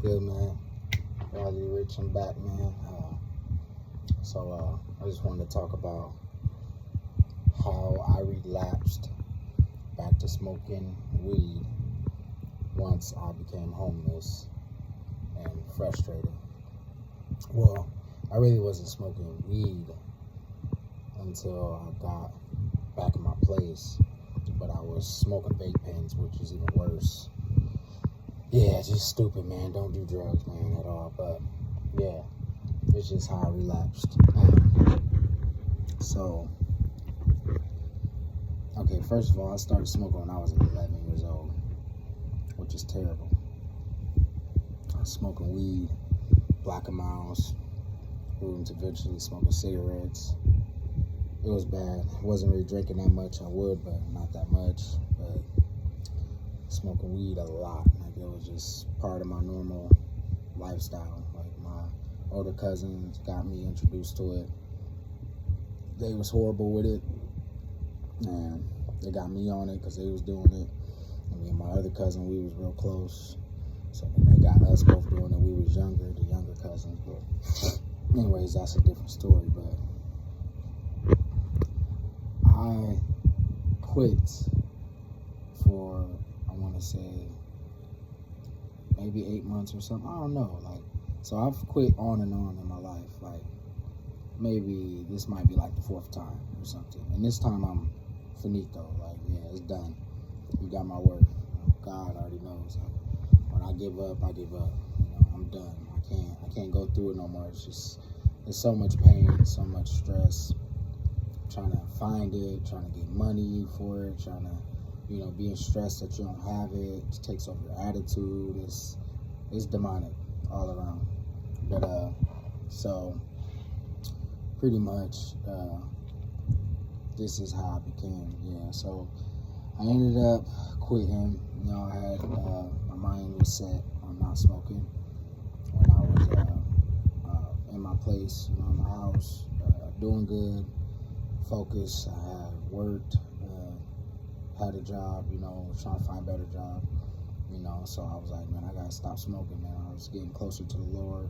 Good, man. Raleigh Rich, I'm back, man. I just wanted to talk about how I relapsed back to smoking weed once I became homeless and frustrated. Well, I really wasn't smoking weed until I got back in my place, but I was smoking vape pens, which is even worse. Yeah, just stupid, man. Don't do drugs, man, at all. But yeah, it's just how I relapsed. Okay, first of all, I started smoking when I was 11 years old, which is terrible. I was smoking weed, black amounts, moving to eventually smoking cigarettes. It was bad. I wasn't really drinking that much. I would, but not that much. But smoking weed a lot. Like, it was just part of my normal lifestyle. Like, my older cousins got me introduced to it. They was horrible with it, and they got me on it because they was doing it. And me and my other cousin, we was real close. So then they got us both doing it. We was younger, the younger cousins. But anyways, that's a different story. But I quit for, I want to say, maybe 8 months or something. I don't know. So I've quit on and on in my life. Maybe this might be like the 4th time or something. And this time I'm finito. Yeah, it's done. You got my word. God already knows. When I give up, I give up. I'm done. I can't go through it no more. It's so much pain, so much stress. Trying to find it, trying to get money for it, trying to, being stressed that you don't have it. It takes over your attitude. It's demonic all around. But so pretty much this is how I became. So I ended up quitting. I had my mind was set on not smoking when I was in my place, in my house, doing good, focused. I had worked, had a job, trying to find a better job, so I was like, man, I gotta stop smoking, man. I was getting closer to the Lord,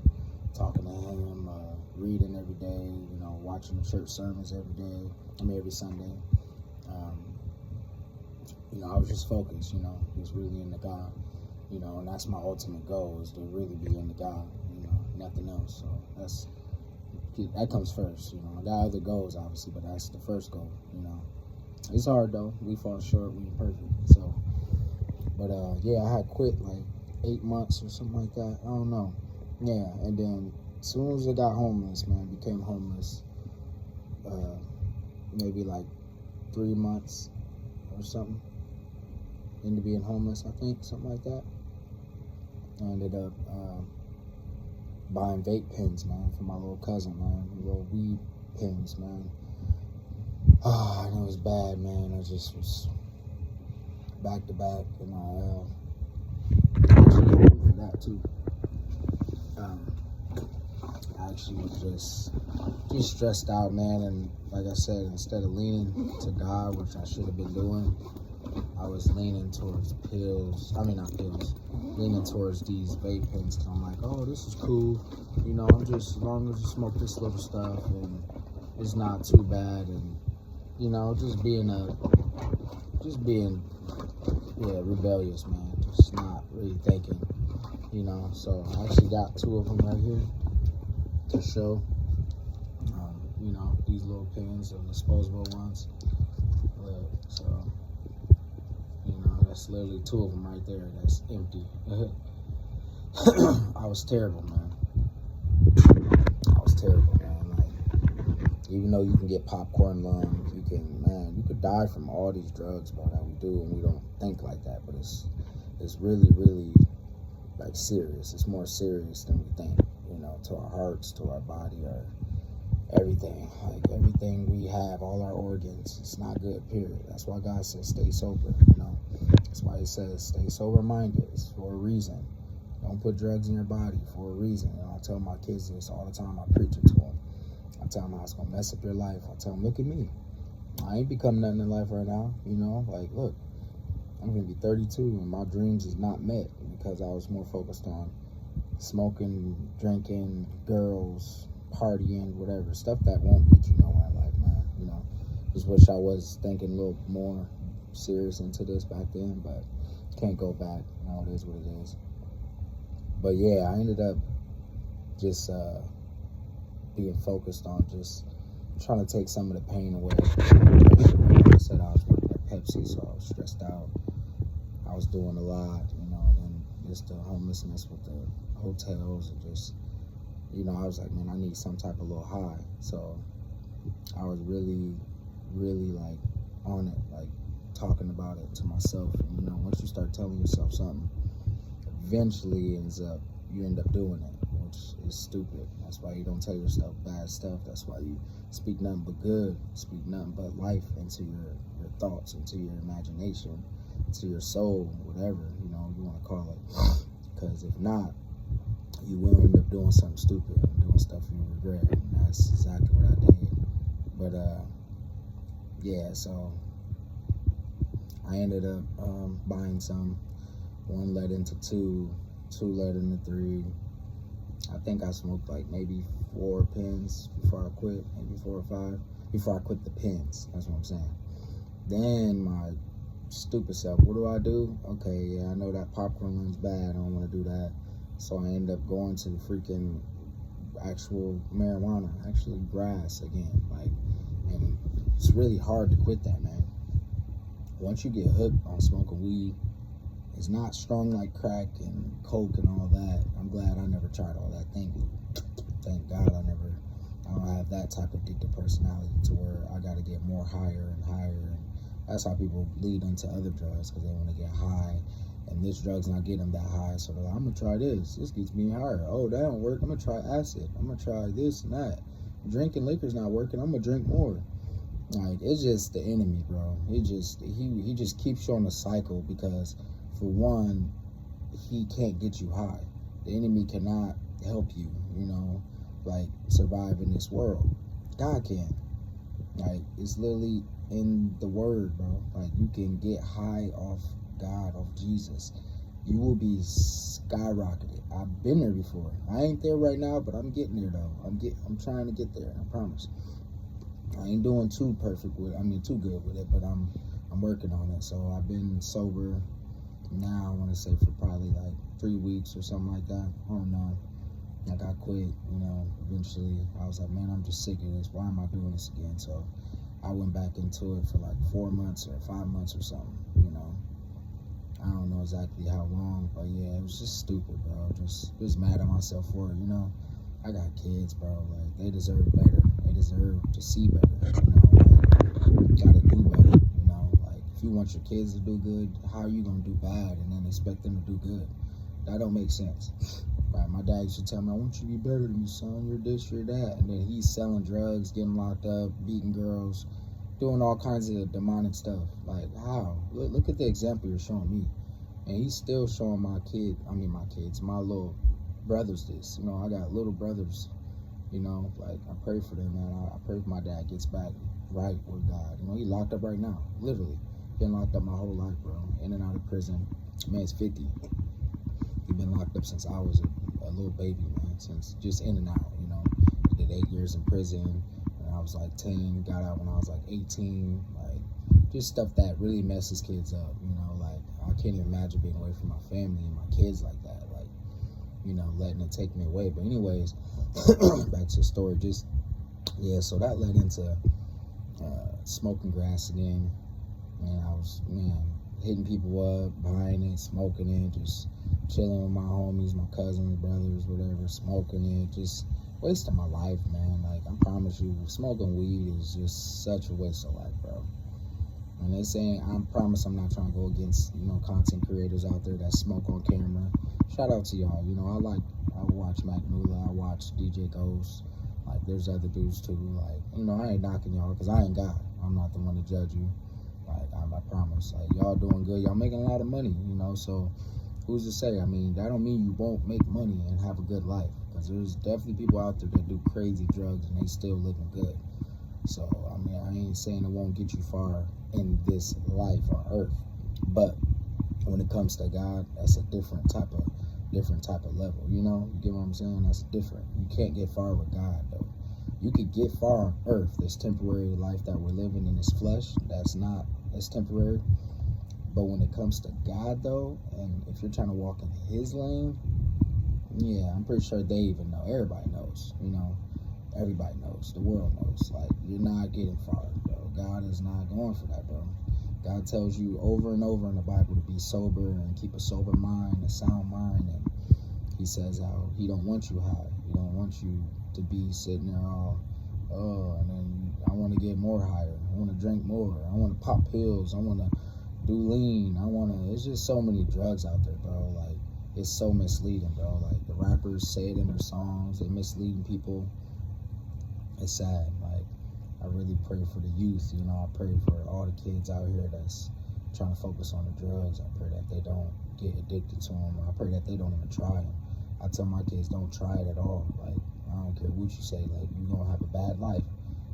talking to him, reading every day, watching church sermons every Sunday. I was just focused, just really into God, and that's my ultimate goal, is to really be into God, nothing else. So that comes first, I got other goals, obviously, but that's the first goal, It's hard, though. We fall short. We ain't perfect. So, but I had quit 8 months or something like that. I don't know. Yeah, and then as soon as I got homeless, man, became homeless, maybe 3 months or something into being homeless, I think, something like that. I ended up buying vape pens, man, for my little cousin, man, little weed pens, man. And it was bad, man. I just was back to back, and I actually got for that too. I actually was just stressed out, man, and like I said, instead of leaning to God, which I should have been doing, I was leaning towards pills. I mean, not pills. Leaning towards these vape pens, because I'm like, oh, this is cool. I'm just, as long as you smoke this little stuff, and it's not too bad, and just being rebellious, man. Just not really thinking, So I actually got 2 of them right here to show. These little pens, the disposable ones. So, that's literally 2 of them right there. That's empty. I was terrible, man. Even though you can get popcorn lungs, you could die from all these drugs, bro, that we do, and we don't think like that. But it's really, really serious. It's more serious than we think, to our hearts, to our body, our everything. Everything we have, all our organs, it's not good, period. That's why God says stay sober, That's why he says stay sober-minded. It's for a reason. Don't put drugs in your body for a reason. I tell my kids this all the time. I preach it to them. I tell them how it's going to mess up your life. I tell them, look at me. I ain't become nothing in life right now, look, I'm going to be 32 and my dreams is not met because I was more focused on smoking, drinking, girls, partying, whatever. Stuff that won't get you nowhere in life, man. Just wish I was thinking a little more serious into this back then, but can't go back. It is what it is. But yeah, I ended up just being focused on just trying to take some of the pain away. Like I said, I was working at Pepsi, so I was stressed out. I was doing a lot, and just the homelessness with the hotels, and just, I was like, man, I need some type of little high. So I was really, really like on it, like talking about it to myself. And, once you start telling yourself something, eventually you end up doing it, which is stupid. That's why you don't tell yourself bad stuff. That's why you speak nothing but good, speak nothing but life into your thoughts, into your imagination, to your soul, whatever, you want to call it. Because if not, you will end up doing something stupid and doing stuff you regret. And that's exactly what I did. But yeah, so I ended up buying some. One led into two led into three. I think I smoked like maybe 4 pens before I quit, maybe 4 or 5 before I quit the pens. That's what I'm saying. Then my stupid self, what do? Okay, yeah, I know that popcorn runs bad. I don't want to do that. So I end up going to the freaking actual marijuana, actually grass again. And it's really hard to quit that, man. Once you get hooked on smoking weed, it's not strong like crack and coke and all that. I'm glad I never tried all that. Thank God I don't have that type of addictive personality to where I got to get more higher and higher. And that's how people lead into other drugs, because they want to get high. And this drug's not getting them that high. So they're like, I'm going to try this. This gets me higher. Oh, that don't work. I'm going to try acid. I'm going to try this and that. Drinking liquor's not working. I'm going to drink more. Like, it's just the enemy, bro. He just keeps you on a cycle because, for one, he can't get you high. The enemy cannot help you, like survive in this world. God can. Like, it's literally in the word, bro. Like, you can get high off God, off Jesus. You will be skyrocketed. I've been there before. I ain't there right now, but I'm getting there though. I'm trying to get there. I promise. I ain't doing too good with it, but I'm working on it. So I've been sober now, I want to say, for probably like 3 weeks or something like that. I don't know. I got quit, eventually. I was like, man, I'm just sick of this. Why am I doing this again? So I went back into it for like 4 months or 5 months or something, I don't know exactly how long, but yeah, it was just stupid, bro. Just mad at myself for it, I got kids, bro. Like, they deserve better. They deserve to see better, Like, gotta do better, Like, if you want your kids to do good, how are you gonna do bad and then expect them to do good? That don't make sense. Right? My dad used to tell me, I want you to be better than me, son. You're this, you're that. And then he's selling drugs, getting locked up, beating girls, doing all kinds of demonic stuff. Like, how? Look at the example you're showing me. And he's still showing my little brothers this. I got little brothers, like, I pray for them, man. I pray for my dad gets back right with God. He locked up right now, literally. Been locked up my whole life, bro. In and out of prison. Man's 50. He been locked up since I was a little baby, man. Since just in and out, He did 8 years in prison. And I was like 10. Got out when I was like 18. Like, just stuff that really messes kids up, Like, I can't even imagine being away from my family and my kids like that. Like, letting it take me away. But anyways, back to the story. So that led into smoking grass again. And I was, hitting people up, buying it, smoking it, just chilling with my homies, my cousins, brothers, whatever, smoking it, just wasting my life, man. Like, I promise you, smoking weed is just such a waste of life, bro. And they saying, I promise I'm not trying to go against, content creators out there that smoke on camera. Shout out to y'all. I watch Mac Mula, I watch DJ Ghost. Like, there's other dudes too. Like, I ain't knocking y'all because I ain't God. I'm not the one to judge you. Like, I promise. Like, y'all doing good. Y'all making a lot of money, so who's to say? That don't mean you won't make money and have a good life. Because there's definitely people out there that do crazy drugs and they still looking good. So, I ain't saying it won't get you far in this life on earth. But when it comes to God, that's a different different type of level, you know? You get what I'm saying? That's different. You can't get far with God, though. You could get far on earth, this temporary life that we're living in this flesh, that's temporary. But when it comes to God, though, and if you're trying to walk in his lane, yeah, I'm pretty sure they even know. Everybody knows, you know? Everybody knows. The world knows. Like, you're not getting far, bro. God is not going for that, bro. God tells you over and over in the Bible to be sober and keep a sober mind, a sound mind. And he says how he don't want you high. He don't want you to be sitting there all, and then I want to get more higher. I want to drink more. I want to pop pills. I want to do lean. It's just so many drugs out there, bro. Like, it's so misleading, bro. Like, the rappers say it in their songs. They're misleading people. It's sad. Like, I really pray for the youth, you know. I pray for all the kids out here that's trying to focus on the drugs. I pray that they don't get addicted to them. I pray that they don't even try them. I tell my kids, don't try it at all. Like, I don't care what you say. Like, you're going to have a bad life.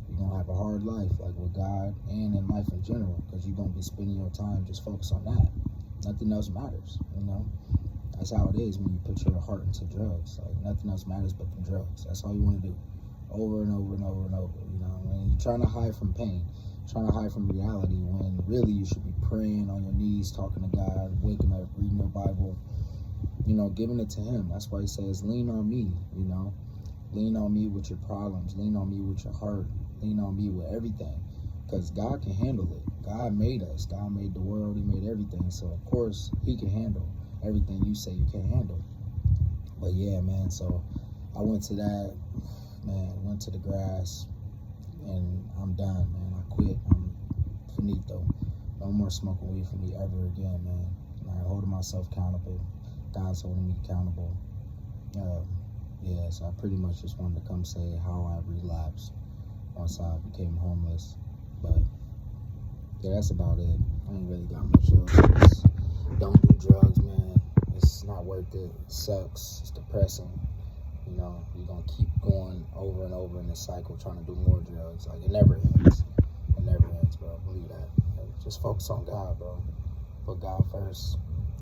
You're going to have a hard life, like with God and in life in general, because you're going to be spending your time just focused on that. Nothing else matters, you know. That's how it is when you put your heart into drugs. Like, nothing else matters but the drugs. That's all you want to do. Over and over and over and over, you know. And you're trying to hide from pain, trying to hide from reality, when really you should be praying on your knees, talking to God, waking up, reading your Bible, you know, giving it to him. That's why he says, lean on me, you know. Lean on me with your problems. Lean on me with your heart. Lean on me with everything, because God can handle it. God made us. God made the world. He made everything. So, of course, he can handle everything you say you can't handle. But, yeah, man, so I went to that. Man, went to the grass, and I'm done, man. I quit. I'm finito. No more smoking weed for me ever again, man. I'm holding myself accountable. God's holding me accountable. Yeah, so I pretty much just wanted to come say how I relapsed once I became homeless. But, yeah, that's about it. I ain't really got much else. Just don't do drugs, man. It's not worth it. It sucks. It's depressing. You know, you're going to keep going over and over in this cycle trying to do more drugs. Like, it never ends. It never ends, bro. Believe that. Like, just focus on God, bro. Put God first.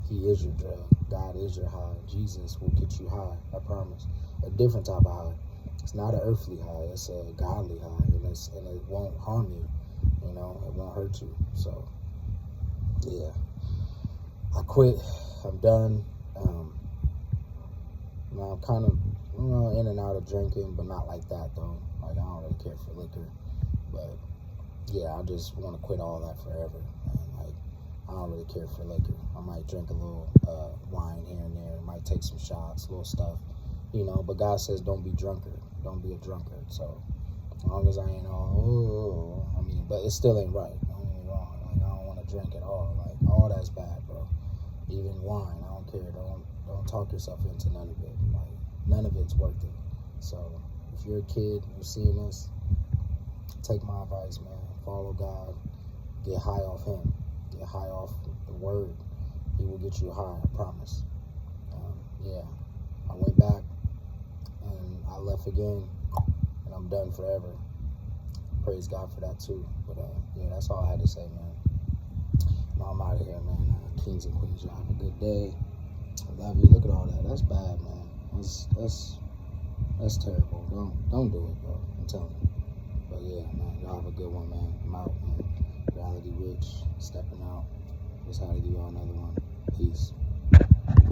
He is your drug. God is your high. Jesus will get you high. I promise. A different type of high. It's not an earthly high. It's a godly high. And it won't harm you. You know, it won't hurt you. So, yeah. I quit. I'm done. You know, I'm kind of, you know, in and out of drinking, but not like that, though. Like, I don't really care for liquor. But, yeah, I just want to quit all that forever. And, like, I don't really care for liquor. I might drink a little wine here and there. Might take some shots, little stuff. You know, but God says don't be drunkard. Don't be a drunkard. So, as long as I ain't all, but it still ain't right. Don't get me wrong. Like, I don't want to drink at all. Like, all that's bad, bro. Even wine, I don't care. Don't talk yourself into none of it. Like, none of it's worth it. So, if you're a kid, you're seeing this, take my advice, man. Follow God. Get high off him. Get high off the word. He will get you high, I promise. Yeah. I went back, and I left again, and I'm done forever. Praise God for that, too. But, yeah, that's all I had to say, man. Now I'm out of here, man. Kings and queens, y'all have a good day. I love you. Look at all that. That's bad, man. That's terrible. Don't do it, bro. I'm telling you. But yeah, man, y'all have a good one, man. I'm out, man. Reality Rich, stepping out. Just had to give y'all another one. Peace.